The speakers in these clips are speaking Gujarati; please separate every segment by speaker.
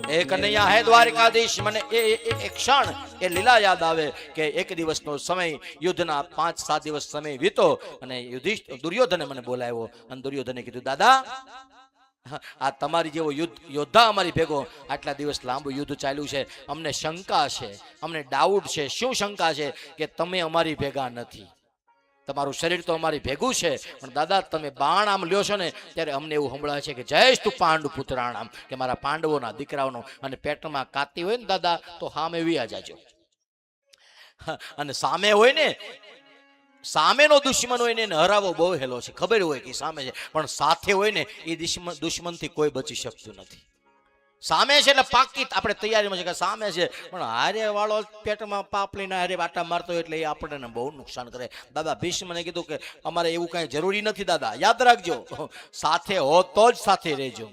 Speaker 1: એ કનૈયા હે દ્વારકાધીશ, મને એ ક્ષણ એ લીલા યાદ આવે કે એક દિવસનો સમય, યુદ્ધના 5-7 દિવસ સમય વીતો અને દુર્યોધને મને બોલાવ્યો અને દુર્યોધને કીધું, દાદા આ તમારી જેવો યોદ્ધા અમારી ભેગો આટલા દિવસ લાંબુ યુદ્ધ ચાલ્યું છે, અમને શંકા છે, અમને ડાઉટ છે. શું શંકા છે? કે તમે અમારી ભેગા નથી. તમારું શરીર તો અમારી ભેગું છે, પણ દાદા તમે બાણ આમ લ્યો છો ને ત્યારે અમને એવું સંભળાય છે કે જયેશ તું પાંડુ પુત્રાણામ, કે મારા પાંડવોના દીકરાઓનો, અને પેટમાં કાતી હોય ને દાદા તો સામે વિયા જાજો. અને સામે હોય ને, સામેનો દુશ્મન હોય ને એને હરાવો બહુ હેલો છે, ખબર હોય કે સામે છે, પણ સાથે હોય ને એ દુશ્મનથી કોઈ બચી શકતું નથી. સામે છે એટલે પાકી આપણે તૈયારીમાં છે કે સામે છે, પણ હારે વાળો પેટમાં પાપ લઈને હારે વાટા મારતો હોય એટલે એ આપણને બહુ નુકસાન કરે. દાદા ભીષ્મને કીધું કે અમારે એવું કાંઈ જરૂરી નથી દાદા, યાદ રાખજો સાથે હો તો જ સાથે રહેજો,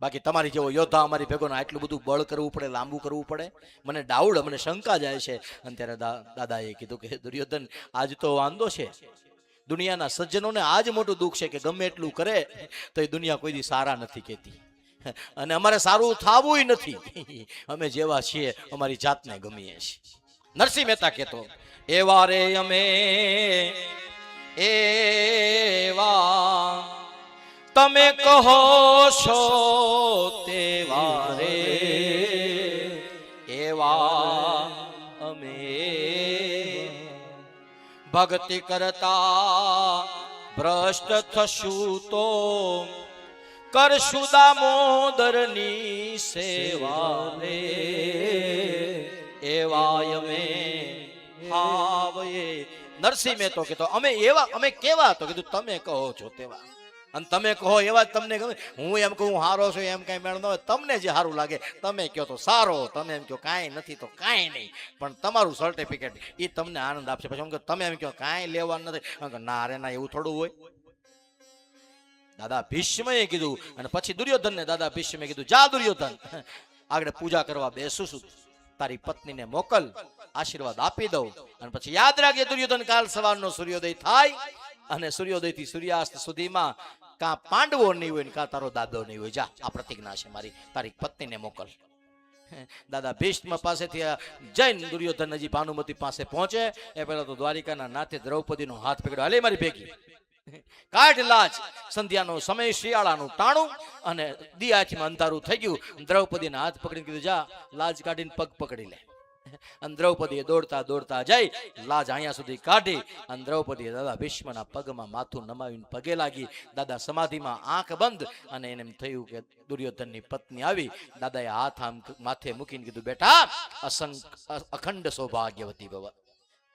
Speaker 1: બાકી તમારી જેવો યોદ્ધા અમારી ભેગો આટલું બધું બળ કરવું પડે, લાંબુ કરવું પડે, મને ડાઉટ, મને શંકા જાય છે. અને ત્યારે દાદાએ કીધું કે દુર્યોધન આજ તો વાંધો છે, દુનિયાના સજ્જનોને આજ મોટું દુઃખ છે કે ગમે એટલું કરે તો એ દુનિયા કોઈ દી સારા નથી કહેતી, અને અમારે સારું થાવું નથી, અમે જેવા છીએ અમારી જાતને ગમીએ છીએ. નરસિંહ મહેતા કહેતો, એવા રે અમે એવા તમે કહો છો તેવા રે, એવા અમે ભક્તિ કરતા ભ્રષ્ટ થશું તો કરશું દામોદરની સેવા રે, એવા અમે હાવયે. નરસિંહ મહેતો કહેતો અમે એવા, અમે કેવા? તો કીધું તમે કહો છો તેવા, અને તમે કહો એવા જ તમને ગમે. હું એમ કહું હારો છું એમ કઈ મેળ ન હોય, તમને જે સારું લાગે તમે કહો તો સારો, તમે એમ કહો કાંઈ નથી તો કાંઈ નહીં, પણ તમારું સર્ટિફિકેટ એ તમને આનંદ આપશે. પછી એમ કહો તમે એમ કહો કાંઈ લેવા નથી, ના રે ના, એવું થોડું હોય. દાદા ભીષ્મએ કીધું, અને પછી દુર્યોધનને દાદા ભીષ્મે કીધું, જા દુર્યોધન આગળ પૂજા કરવા બેસું છું, તારી પત્નીને મોકલ, આશીર્વાદ આપી દઉં. અને પછી યાદ રાખજે દુર્યોધન, કાલ સવારનો સૂર્યોદય થાય અને સૂર્યોદય થી સૂર્યાસ્ત સુધીમાં કાં પાંડવો નહીં હોય ને કાં તારો દાદો નહીં હોય. જા, આ પ્રતિજ્ઞા છે મારી, તારી પત્નીને મોકલ. દાદા ભીષ્મ પાસેથી જૈન દુર્યોધન હજી ભાનુમતી પાસે પહોંચે એ પહેલા તો દ્વારિકાના નાથે દ્રૌપદીનો હાથ પકડ્યો, હાલે મારી ભેગી કાઢ લાજ. સંધ્યાનો સમય, શિયાળાનું ટાણું અને દિયાચમાં અંધારું થઈ ગયું. દ્રૌપદીના હાથ પકડીને કીધું, જા લાજ કાઢીને પગ પકડી લે. અને દ્રૌપદીએ દોડતા દોડતા જઈ લાજ અહીંયા સુધી કાઢી, અને દ્રૌપદીએ દાદા ભીષ્મના પગમાં માથું નમાવીને પગે લાગી. દાદા સમાધિમાં આંખ બંધ, અને એને એમ થયું કે દુર્યોધનની પત્ની આવી. દાદાએ હાથ આમ માથે મૂકીને કીધું, બેટા અખંડ સૌભાગ્યવતી ભવ,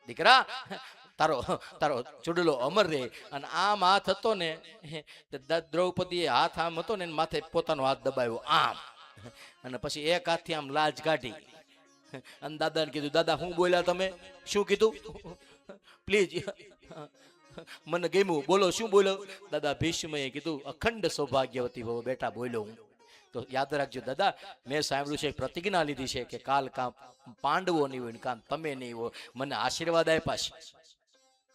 Speaker 1: દીકરા તારો તારો ચૂડલો અમર રે. અને આમ હાથ હતો ને, દ્રૌપદીએ હાથ આમ હતો ને માથે પોતાનો હાથ દબાવ્યો આમ, અને પછી એક હાથથી આમ લાજ કાઢી. અને દાદાને કીધું, દાદા હું બોલ્યા તમે? શું કીધું? પ્લીઝ મને ગમ્યું, બોલો શું બોલો? દાદા ભીષ્મએ કીધું, અખંડ સૌભાગ્યવતી ભવ. બેટા બોલ્યો હું. તો યાદ રાખજો દાદા, મેં સાંભળ્યું છે, પ્રતિજ્ઞા લીધી છે કે કાલ કાં પાંડવો નહીં હોય ને કાં તમે નહીં હોય, મને આશીર્વાદ આપ્યા છે.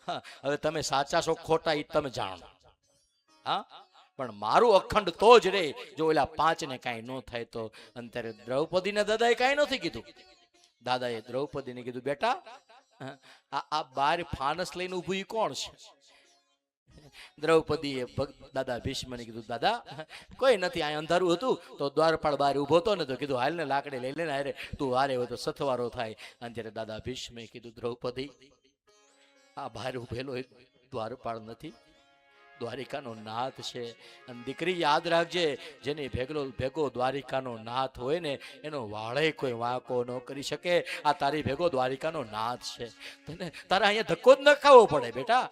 Speaker 1: હા, હવે તમે સાચા છો ખોટા એ તમે જાણો, હા, પણ મારું અખંડ તો જ રે. જો ઓલા 5 ને કાંઈ ન થાય તો. અને ત્યારે દ્રૌપદીને દાદાએ કાંઈ નથી કીધું. દાદાએ દ્રૌપદીને કીધું, બેટા આ બાર ફાનસ લઈને ઊભું કોણ છે? દ્રૌપદીએ દાદા ભીષ્મને કીધું, દાદા કોઈ નથી, આ અંધારું હતું તો દ્વારપાળ બહાર ઉભો હતો ને, તો કીધું હાલ ને લાકડે લઈ લેને, હારે તું હારે હોય તો સથવારો થાય. અને ત્યારે દાદા ભીષ્મે કીધું, દ્રૌપદી આ બહાર ઉભેલો એક દ્વારપાળ નથી, દ્વારિકાનો નાથ છે. અને દીકરી યાદ રાખજે, જેની ભેગો દ્વારિકાનો નાથ હોય ને એનો વાળે કોઈ વાંકો ન કરી શકે. આ તારી ભેગો દ્વારિકાનો નાથ છે, તને તારે અહીંયા ધક્કો જ ન ખાવો પડે બેટા.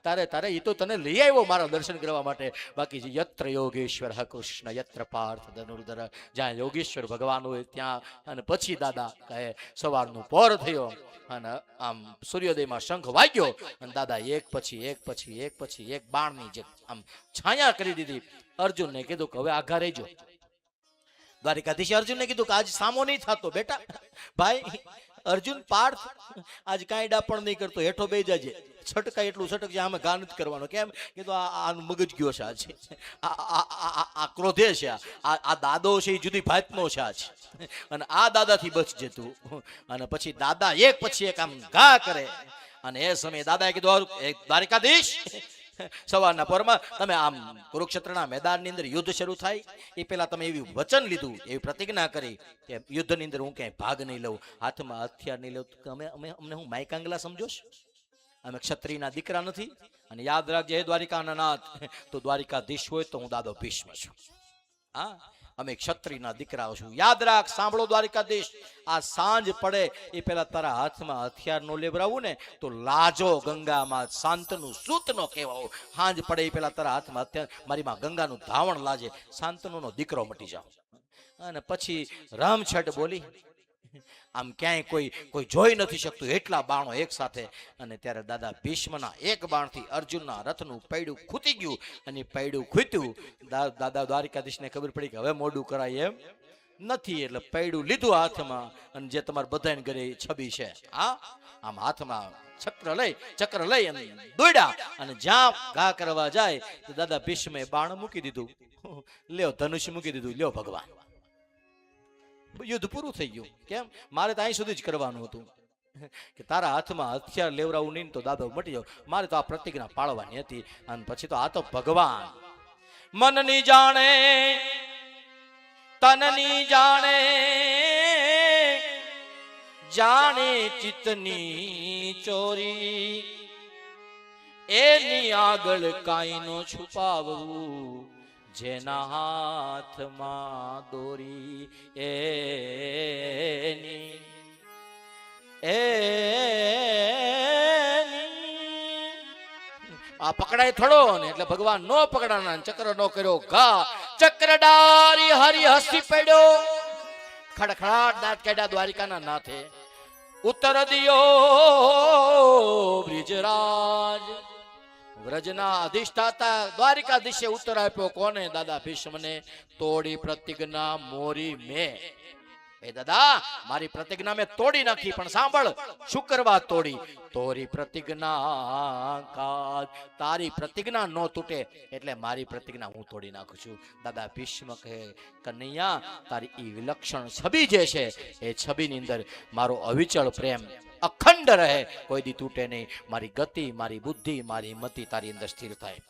Speaker 1: તારે એ તો તને લઈ આવ્યો મારા દર્શન કરવા માટે. બાકી યત્ર યોગેશ્વર કૃષ્ણ યત્ર પાર્થ ધનુર્ધર, જ્યાં યોગેશ્વર ભગવાન હોય ત્યાં. અને પછી દાદા કહે, સવારનો પહોર થયો અને આમ સૂર્યોદયમાં શંખ વાગ્યો, અને દાદા એક પછી એક બાણની આમ છાયા કરી દીધી. અર્જુનને કીધું કે હવે આઘા રહેજો. દ્વારિકાધીશે અર્જુનને કીધું કે આજ સામો નહીં થતો બેટા, ભાઈ અર્જુન પાર્થ આજ કાંઈ ડાપણ નહીં કરતો, હેઠો બે જાજે, છટકાય એટલું છટક છે, આમે ઘા નથી કરવાનો. કેમ કે તો આનું મગજ ગયો છે આજે, આ ક્રોધે છે, આ દાદો છે એ જુદી ભાતનો છે આજ, અને આ દાદાથી બચજે તું. અને પછી દાદા એક પછી એક આમ ઘા કરે, અને એ સમયે દાદાએ કીધું દ્વારિકાધીશ, સવારના પરમાં તમે આમ કુરુક્ષેત્રના મેદાનની અંદર યુદ્ધ શરૂ થાય એ પહેલા તમે એવી વચન લીધું, એવી પ્રતિજ્ઞા કરી કે યુદ્ધની અંદર હું ક્યાંય ભાગ નહીં લઉં, હાથમાં હથિયાર નહીં લઉં. અમને હું માયકાંગલા સમજો છો? અમે ક્ષત્રિયના દીકરા નથી. અને યાદ રાખજે હે દ્વારિકાના નાથ, તો દ્વારિકાધીશ હોય તો હું દાદો ભીષ્મ છું. હા, અમે ક્ષત્રિયના દીકરાઓ છું. યાદ રાખ, સાંભળો દ્વારિકાધીશ, આ સાંજ પડે એ પેલા તારા હાથમાં હથિયાર નો લેવરાવું ને તો લાજો ગંગામાં શાંતનું સૂતનો કહેવાઓ. સાંજ પડે એ પેલા તારા હાથમાં હથિયાર, મારી માં ગંગાનું ધાવણ લાજે, શાંતનુનો દીકરો મટી જાવ. અને પછી રામછટ બોલી, આમ ક્યાંય કોઈ જોઈ નથી શકતું એટલા બાણો એક સાથે. અને ત્યારે દાદા ભીષ્મના એક બાણથી અર્જુનના રથનું પૈડું ખૂતી ગયું, અને પૈડું ખૂત્યું. દાદા દ્વારિકાધીશને ખબર પડી કે હવે મોડું કરાય એમ નથી, એટલે પૈડું લીધું હાથમાં, અને જે તમારા બધાને ઘરે છબી છે, હા, આમ હાથમાં ચક્ર લઈ અને દોડ્યા, અને જ્યાં ઘા કરવા જાય તો દાદા ભીષ્મે બાણ મૂકી દીધું, લ્યો ધનુષ્ય મૂકી દીધું, લ્યો ભગવાન, યુદ્ધ પૂરું થઈ ગયું. કેમ? મારે તો અહીં સુધી જ કરવાનું હતું કે તારા હાથમાં હથિયાર લેવરાવું નહીં તો દાદો મટી જાવ. મારે તો આ પ્રતિજ્ઞા પાળવાની હતી. અને પછી તો આ તો ભગવાન મનની જાણે તનની જાણે, જાણે ચિત્તની ચોરી, એની આગળ કાંઈ નો છુપાવવું, જેના હાથમાં દોરી એની આ પકડાય થોડો ને, એટલે ભગવાન નો પકડાના, ચક્ર નો કર્યો ઘા, ચક્રડારી હરી હસી પડ્યો, ખડખડાટ દાંત કાઢ્યા દ્વારિકાના નાથે. ઉત્તર દિયો બ્રિજરાજ, વ્રજના અધિષ્ઠાતા દ્વારિકાધીશે ઉત્તર આપ્યો. કોને? દાદા ભીષ્મને. તોડી પ્રતિજ્ઞા મોરી મેં. એ દાદા, મારી પ્રતિજ્ઞા મેં તોડી નાખી, પણ સાંભળ, શું કરવા તોડી? તોરી પ્રતિજ્ઞા કાજ, તારી પ્રતિજ્ઞા ન તૂટે એટલે મારી પ્રતિજ્ઞા હું તોડી નાખું છું. દાદા ભીષ્મ કહે, કનૈયા, તારી એ વિલક્ષણ છબી જે છે એ છબીની અંદર મારો અવિચળ પ્રેમ અખંડ રહે, કોઈ દી તૂટે નહીં. મારી ગતિ, મારી બુદ્ધિ, મારી મતિ તારી અંદર સ્થિર થાય.